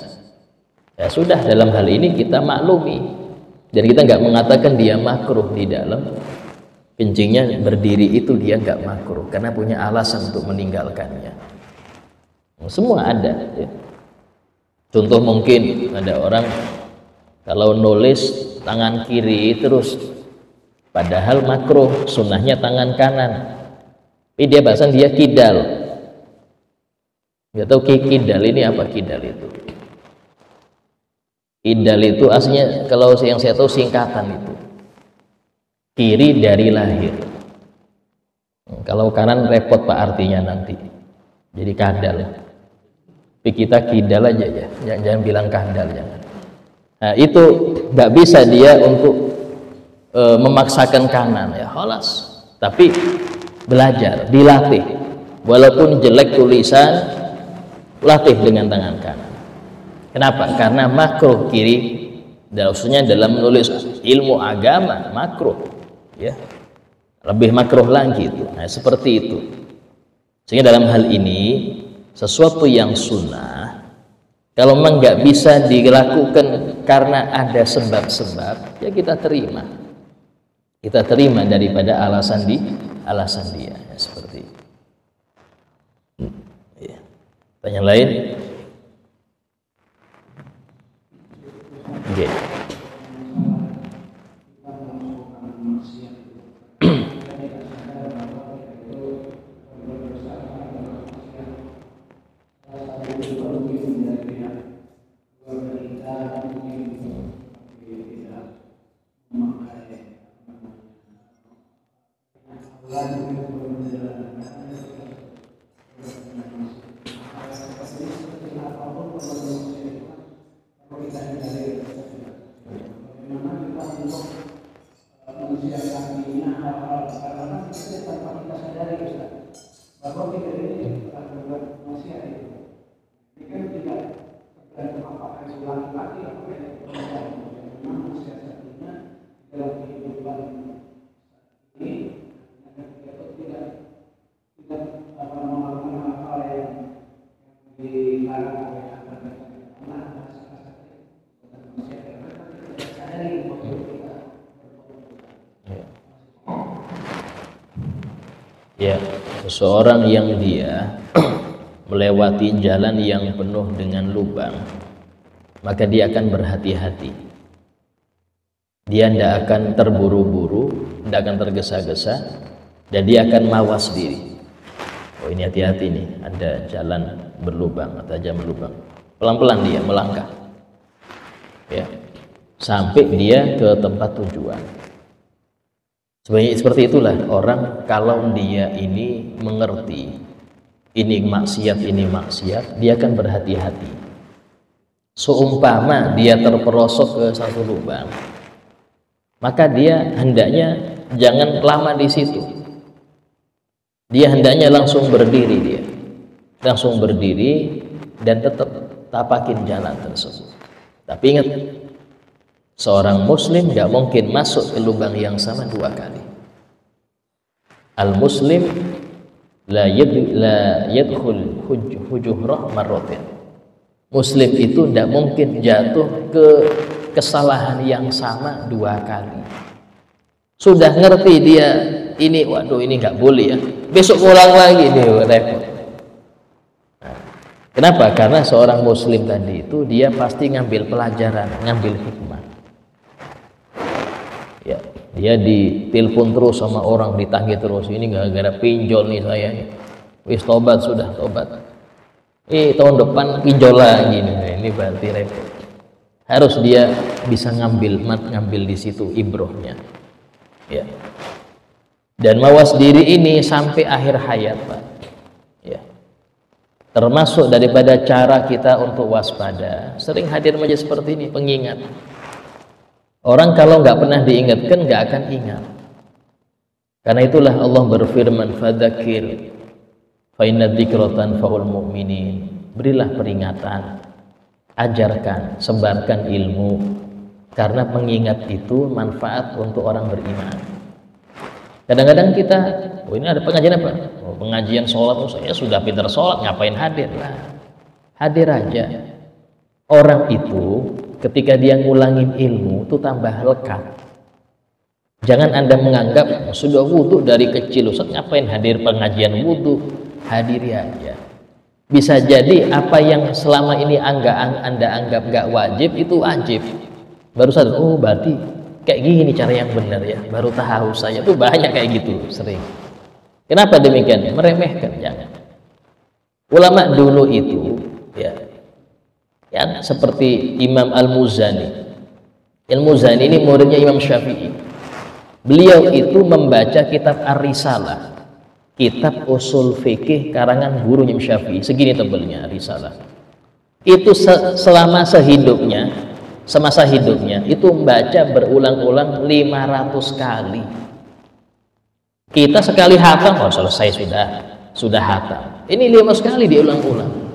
Ya sudah, dalam hal ini kita maklumi dan kita nggak mengatakan dia makruh di dalam kencingnya berdiri itu, dia nggak makruh karena punya alasan untuk meninggalkannya. Semua ada ya. Contoh mungkin ada orang kalau nulis tangan kiri terus, padahal makruh, sunnahnya tangan kanan. Tapi dia bahasan dia kidal. Nggak tahu kidal ini apa kidal itu. Kidal itu aslinya kalau yang saya tahu singkatan itu. Kiri dari lahir. Kalau kanan repot Pak artinya nanti. Jadi kadal. Tapi kita kidal aja ya. Jangan bilang kadal jangan. Nah, itu nggak bisa dia untuk memaksakan kanan ya, khalas. Tapi belajar, dilatih. Walaupun jelek tulisan, latih dengan tangan kanan. Kenapa? Karena makruh kiri, dan khususnya dalam menulis ilmu agama makruh, ya. Lebih makruh lagi itu. Nah, seperti itu. Sehingga dalam hal ini sesuatu yang sunnah, kalau memang nggak bisa dilakukan karena ada sebab-sebab, ya kita terima. Kita terima daripada alasan dia ya, seperti itu. Ya. Tanya lain? Ya, seseorang yang dia melewati jalan yang penuh dengan lubang, maka dia akan berhati-hati. Dia tidak akan terburu-buru, tidak akan tergesa-gesa, dan dia akan mawas diri. Oh, ini hati-hati nih, ada jalan berlubang atau jalan berlubang. Pelan-pelan dia melangkah, ya, sampai dia ke tempat tujuan. Sebenarnya seperti itulah orang kalau dia ini mengerti ini maksiat, dia akan berhati-hati. Seumpama dia terperosok ke satu lubang, maka dia hendaknya jangan lama di situ. Dia hendaknya langsung berdiri dan tetap tapakin jalan tersebut. Tapi ingat, seorang muslim nggak mungkin masuk ke lubang yang sama dua kali. Al-muslim la yadkhul hujurah marratain. Muslim itu tidak mungkin jatuh ke kesalahan yang sama dua kali. Sudah ngerti dia ini, waduh ini nggak boleh ya, besok ulang lagi, ini repot. Nah, kenapa? Karena seorang muslim tadi itu dia pasti ngambil pelajaran, ngambil hikmah. Ya, dia ditelepon terus sama orang, ditagih terus, ini gara-gara pinjol nih saya, wis tobat sudah tobat, tahun depan pinjol lagi nih, ini berarti repot. Harus dia bisa ngambil di situ ibrohnya, ya. Dan mawas diri ini sampai akhir hayat, Pak, ya. Termasuk daripada cara kita untuk waspada, sering hadir majelis seperti ini, pengingat. Orang kalau nggak pernah diingatkan nggak akan ingat. Karena itulah Allah berfirman, fadzakir fa inna dzikra tanfa'ul mu'minin. Berilah peringatan, ajarkan, sebarkan ilmu, karena pengingat itu manfaat untuk orang beriman. Kadang-kadang kita, oh ini ada pengajian apa? Oh, pengajian sholat, oh saya sudah pintar sholat, ngapain hadir lah? Hadir aja. Orang itu ketika dia ngulangin ilmu itu tambah lekat. Jangan Anda menganggap sudah wudhu dari kecil, Ustaz ngapain hadir pengajian wudhu? Hadiri aja. Bisa jadi apa yang selama ini Anda anggap gak wajib itu wajib. Baru sadar, oh berarti kayak gini cara yang benar ya. Baru tahu saya tuh banyak kayak gitu sering. Kenapa demikian? Meremehkan, jangan. Ulama dulu itu ya seperti Imam Al-Muzani. Al-Muzani ini muridnya Imam Syafi'i. Beliau itu membaca kitab Ar-Risalah, kitab usul fikih karangan guru Imam Syafi'i, segini tebalnya Risalah. Itu selama semasa hidupnya itu membaca berulang-ulang 500 kali. Kita sekali hatam, oh selesai sudah hatam. Ini 500 kali diulang-ulang.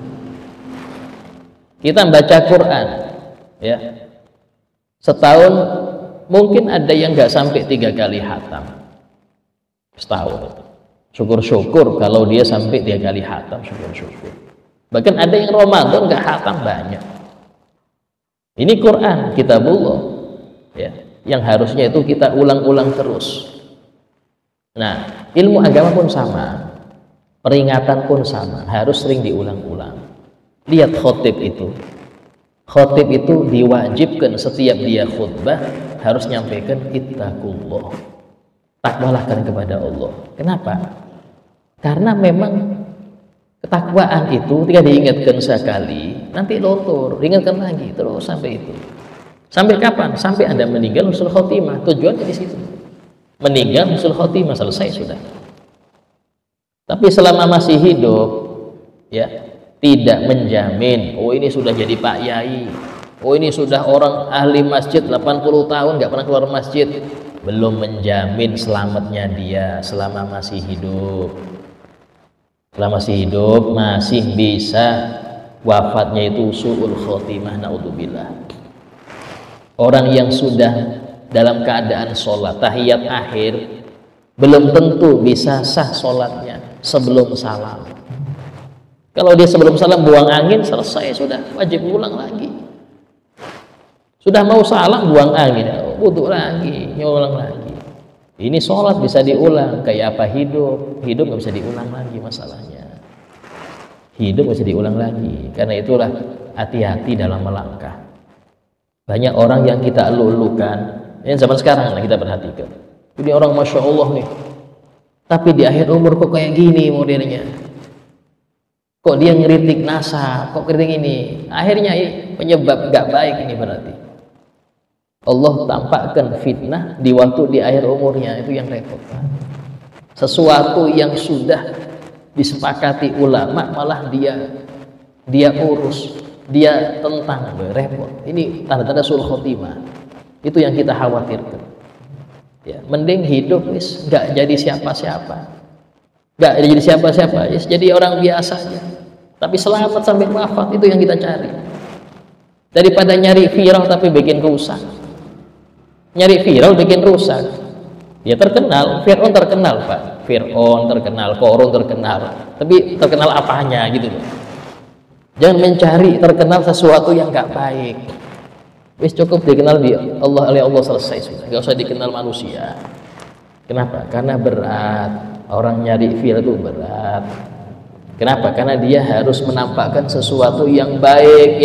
Kita membaca Quran, ya, setahun mungkin ada yang nggak sampai 3 kali hatam setahun. Syukur-syukur kalau dia sampai 3 kali hatam, syukur-syukur. Bahkan ada yang Ramadan nggak hatam banyak. Ini Quran, kitabullah, ya, yang harusnya itu kita ulang-ulang terus. Nah, ilmu agama pun sama, peringatan pun sama, harus sering diulang-ulang. Lihat khotib itu diwajibkan setiap dia khutbah harus nyampaikan ittaqullah, takwalahkan kepada Allah. Kenapa? Karena memang ketakwaan itu ketika diingatkan sekali nanti lotor, ingatkan lagi terus sampai itu. Sampai kapan? Sampai Anda meninggal husnul khotimah. Tujuannya di situ. Meninggal husnul khotimah, selesai sudah. Tapi selama masih hidup, ya, tidak menjamin, oh ini sudah jadi Pak Yai, oh ini sudah orang ahli masjid 80 tahun nggak pernah keluar masjid, belum menjamin selamatnya dia selama masih hidup. Selama masih hidup masih bisa wafatnya itu su'ul khotimah, naudzubillah. Orang yang sudah dalam keadaan sholat tahiyat akhir belum tentu bisa sah sholatnya sebelum salam. Kalau dia sebelum salam buang angin, selesai, sudah wajib ulang lagi. Sudah mau salam buang angin, wudu lagi, nyulang lagi. Ini sholat bisa diulang. Kayak apa hidup? Hidup nggak bisa diulang lagi masalahnya. Hidup bisa diulang lagi. Karena itulah hati-hati dalam melangkah. Banyak orang yang kita elu-elukan, ini zaman sekarang kita perhatikan. Ini orang Masya Allah nih, tapi di akhir umur kok kayak gini modelnya. Kok dia ngeritik nasab, kok kritik ini. Akhirnya penyebab gak baik ini berarti. Allah tampakkan fitnah di waktu di akhir umurnya, itu yang repot. Sesuatu yang sudah disepakati ulama malah dia urus, dia tentang, repot. Ini tanda-tanda su'ul khotimah. Itu yang kita khawatirkan. Ya, mending hidup wis nggak jadi siapa-siapa, nggak jadi siapa-siapa, jadi orang biasa aja. Tapi selamat sampai wafat, itu yang kita cari. Daripada nyari viral tapi bikin rusak. Nyari viral bikin rusak. Ya terkenal, Fir'aun terkenal Pak, Fir'aun terkenal, Qarun terkenal, tapi terkenal apanya gitu loh. Jangan mencari terkenal sesuatu yang nggak baik. Wis cukup dikenal di Allah, oleh Allah, selesai sudah, nggak usah dikenal manusia. Kenapa? Karena berat. Orang nyari viral itu berat. Kenapa? Karena dia harus menampakkan sesuatu yang baik,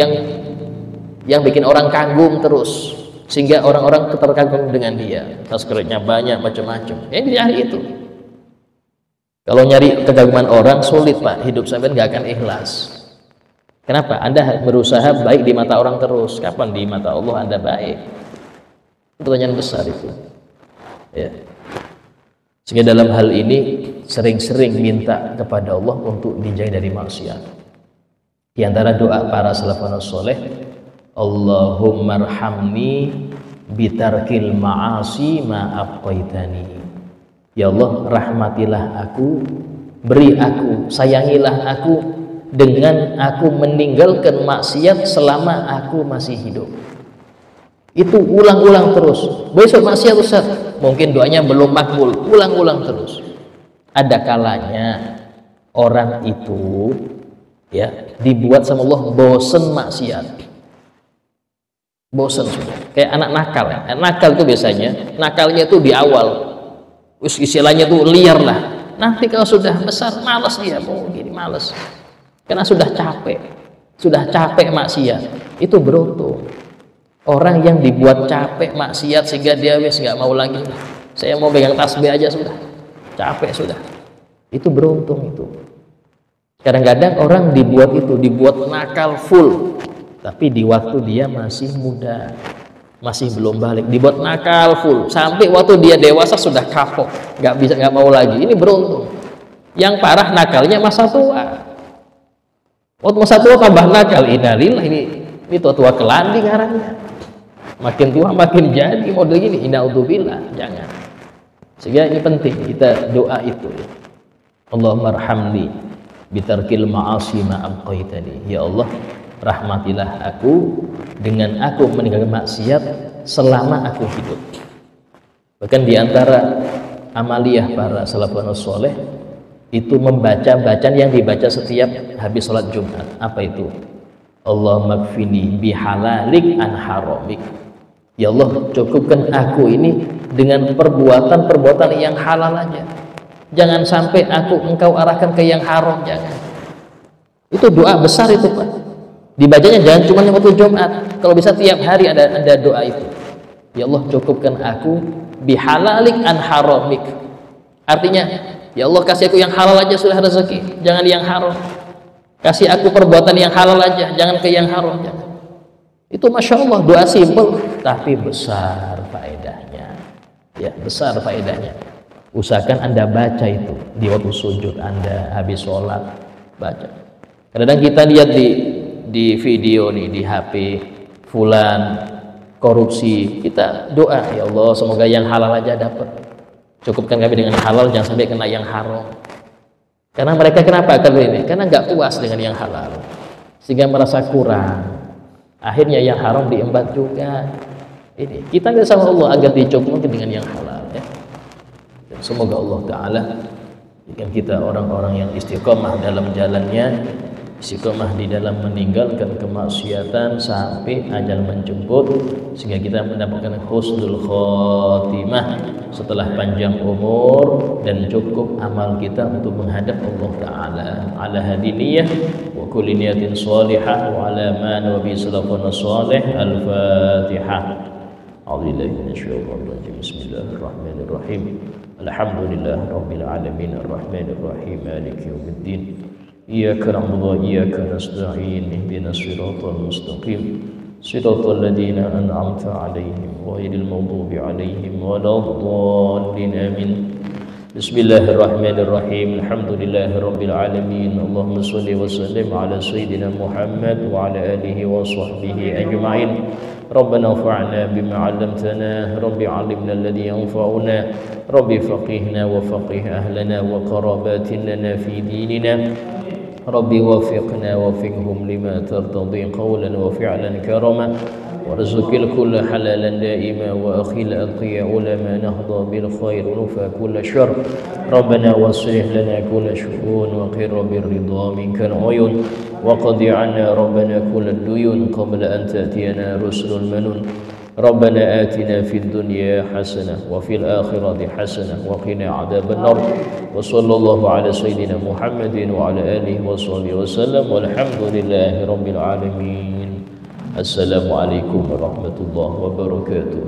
yang bikin orang kagum terus, sehingga orang-orang terkagum dengan dia. Subscribe-nya banyak, macam-macam. Yang dicari itu. Kalau nyari kegaguman orang sulit Pak, hidup sampai nggak akan ikhlas. Kenapa? Anda berusaha baik di mata orang terus. Kapan di mata Allah Anda baik? Pertanyaan besar itu. Ya. Sehingga dalam hal ini sering-sering minta kepada Allah untuk dijauhi dari maksiat. Di antara doa para salafun saleh, Allahumma arhamni bitarkil ma'asi ma abqaitani. Ya Allah, rahmatilah aku, beri aku, sayangilah aku dengan aku meninggalkan maksiat selama aku masih hidup. Itu ulang-ulang terus. Besok maksiat Ustaz, mungkin doanya belum makbul, ulang-ulang terus. Ada kalanya orang itu ya dibuat sama Allah bosen maksiat. Bosen sudah. Kayak anak nakal ya. Nakal itu biasanya, nakalnya itu di awal. Istilahnya tuh liar lah. Nanti kalau sudah besar malas dia, mau gini malas. Karena sudah capek maksiat. Itu beruntung. Orang yang dibuat capek maksiat sehingga dia wis nggak mau lagi. Saya mau pegang tasbih aja sudah. Capek sudah. Itu beruntung itu. Kadang-kadang orang dibuat nakal full. Tapi di waktu dia masih muda, masih belum balik, dibuat nakal full. Sampai waktu dia dewasa sudah kapok, nggak mau lagi. Ini beruntung. Yang parah nakalnya masa tua. Waktu masa tua tambah nakal, innalillah, ini tua-tua kelandi ngarannya. Makin tua makin jadi model gini, innauzubillah, jangan. Sehingga ini penting kita doa itu. Allahumma arhamni bitarkil ma'asi ma abqaitani. Ya Allah, rahmatilah aku dengan aku meninggalkan maksiat selama aku hidup. Bahkan di antara amaliyah para salafun saleh itu membaca bacaan yang dibaca setiap habis sholat Jumat. Apa itu? Allahumma kfini bihalalik an haramik. Ya Allah, cukupkan aku ini dengan perbuatan-perbuatan yang halal aja. Jangan sampai engkau arahkan ke yang haram, jangan. Itu doa besar itu Pak. Dibacanya jangan cuma waktu Jumat. Kalau bisa tiap hari ada doa itu. Ya Allah, cukupkan aku bihalalik an haramik. Artinya, ya Allah, kasih aku yang halal aja sudah rezeki, jangan yang haram. Kasih aku perbuatan yang halal aja, jangan ke yang haram, jangan. Itu Masya Allah, doa simpel tapi besar faedahnya. Ya, besar faedahnya. Usahakan Anda baca itu di waktu sujud Anda, habis sholat, baca. Kadang-kadang kita lihat di video nih, di HP, fulan korupsi, kita doa, ya Allah semoga yang halal aja dapat. Cukupkan kami dengan halal, jangan sampai kena yang haram. Karena mereka kenapa kalau ini? Karena nggak puas dengan yang halal, sehingga merasa kurang. Akhirnya yang haram diembat juga. Ini kita nggak sama Allah agar dicukupkan dengan yang halal. Ya. Dan semoga Allah Taala jadikan kita orang-orang yang istiqomah dalam jalannya, istiqomah di dalam meninggalkan kemaksiatan sampai ajal menjemput, sehingga kita mendapatkan husnul khotimah setelah panjang umur dan cukup amal kita untuk menghadap Allah Ta'ala. Ala hadiniyah wa kulli niyatin salihah wa ala man wa bi salafun salih. Al-Fatihah. A'udzubillahi minasyaitonir rajim. Bismillahirrahmanirrahim. Alhamdulillah rabbil alamin arrahmanir rahim maliki yaumiddin. إياك نعبد وإياك نستعين اهدنا الصراط المستقيم صراط الذين أنعمت عليهم غير المغضوب عليهم ولا الضالين آمين بسم الله الرحمن الرحيم الحمد لله رب العالمين اللهم صل وسلم على سيدنا محمد وعلى آله وصحبه أجمعين ربنا انفعنا بما علمتنا رب علمنا الذي ينفعنا رب فقهنا وفقه أهلنا وقراباتنا في ديننا ربي وفقنا وفقهم لما ترتضي قولا وفعلا كرما وارزق الكل حلالا دائما وأخي الأتقياء لما نهضى بالخير ونفى كل شر ربنا واصلح لنا كل شؤون وقر بالرضا منك العيون وقض عنا ربنا كل الديون قبل أن تأتينا رسل المنون ربنا آتنا في الدنيا حسنة وفي الآخرة حسنة وقنا عذاب النار وصلى الله على سيدنا محمد وعلى آله وصحبه وسلم والحمد لله رب العالمين. السلام عليكم ورحمة الله وبركاته.